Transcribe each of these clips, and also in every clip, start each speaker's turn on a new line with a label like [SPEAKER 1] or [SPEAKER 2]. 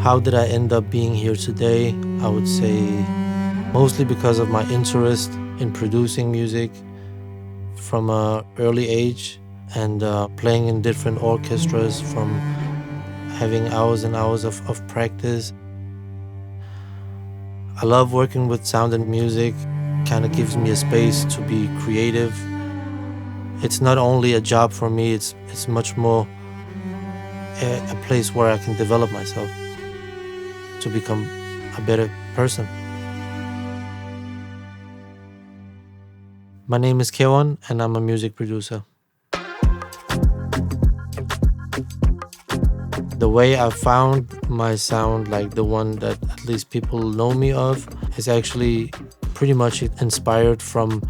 [SPEAKER 1] How did I end up being here today? I would say mostly because of my interest in producing music from an early age and playing in different orchestras, from having hours and hours of practice. I love working with sound and music. Kind of gives me a space to be creative. It's not only a job for me, it's much more a place where I can develop myself to become a better person. My name is Kewan and I'm a music producer. The way I found my sound, like the one that at least people know me of, is actually pretty much inspired from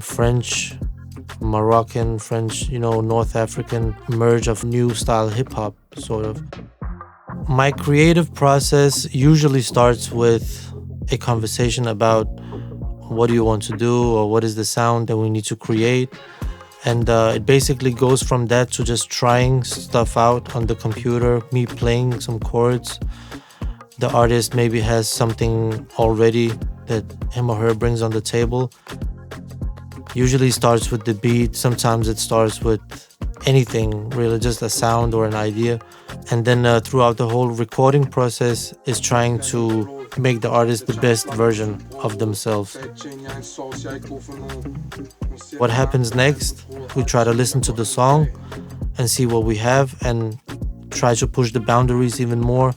[SPEAKER 1] French, Moroccan, French, North African merge of new style hip-hop, sort of. My creative process usually starts with a conversation about what do you want to do, or what is the sound that we need to create. And it basically goes from that to just trying stuff out on the computer, me playing some chords. The artist maybe has something already that him or her brings on the table. Usually starts with the beat. Sometimes it starts with anything, really, just a sound or an idea. And then throughout the whole recording process is trying to make the artist the best version of themselves. What happens next? We try to listen to the song and see what we have and try to push the boundaries even more.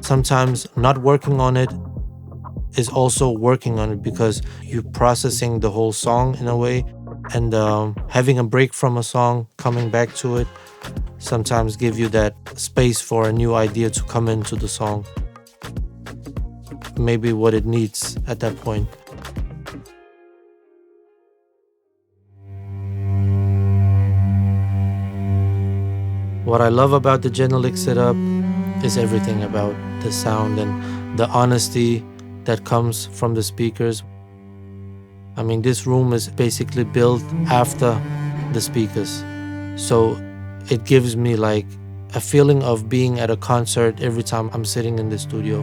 [SPEAKER 1] Sometimes not working on it is also working on it, because you're processing the whole song in a way, and having a break from a song, coming back to it, sometimes give you that space for a new idea to come into the song. Maybe what it needs at that point. What I love about the Genelec setup is everything about the sound and the honesty that comes from the speakers. I mean, this room is basically built after the speakers. So it gives me like a feeling of being at a concert every time I'm sitting in the studio.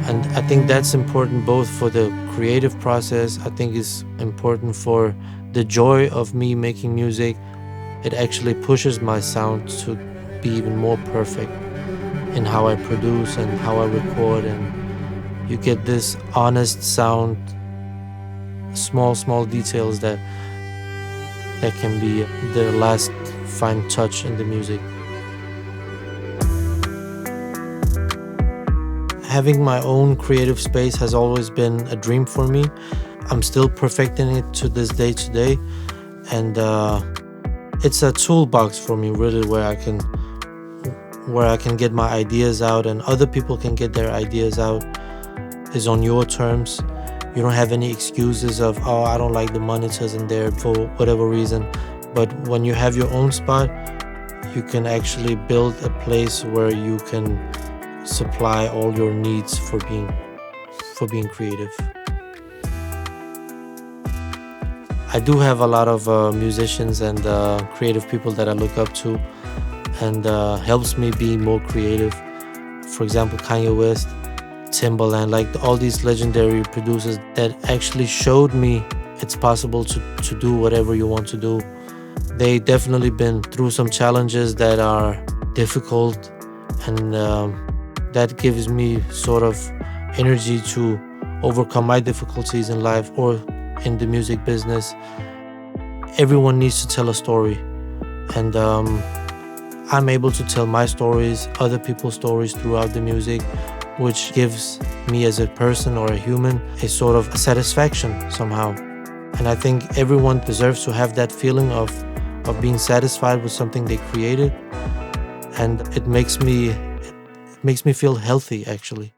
[SPEAKER 1] And I think that's important both for the creative process. I think it's important for the joy of me making music. It actually pushes my sound to be even more perfect in how I produce and how I record, and you get this honest sound, small details that can be the last fine touch in the music. Having my own creative space has always been a dream for me. I'm still perfecting it to this day today, and it's a toolbox for me, really, where I can get my ideas out and other people can get their ideas out. Is on your terms. You don't have any excuses of, oh, I don't like the monitors in there for whatever reason. But when you have your own spot, you can actually build a place where you can supply all your needs for being creative. I do have a lot of musicians and creative people that I look up to, and helps me be more creative. For example, Kanye West, Timbaland, like all these legendary producers that actually showed me it's possible to do whatever you want to do. They definitely been through some challenges that are difficult, and that gives me sort of energy to overcome my difficulties in life or in the music business. Everyone needs to tell a story, and I'm able to tell my stories, other people's stories throughout the music, which gives me as a person or a human a sort of a satisfaction somehow. And I think everyone deserves to have that feeling of being satisfied with something they created, and it makes me feel healthy, actually.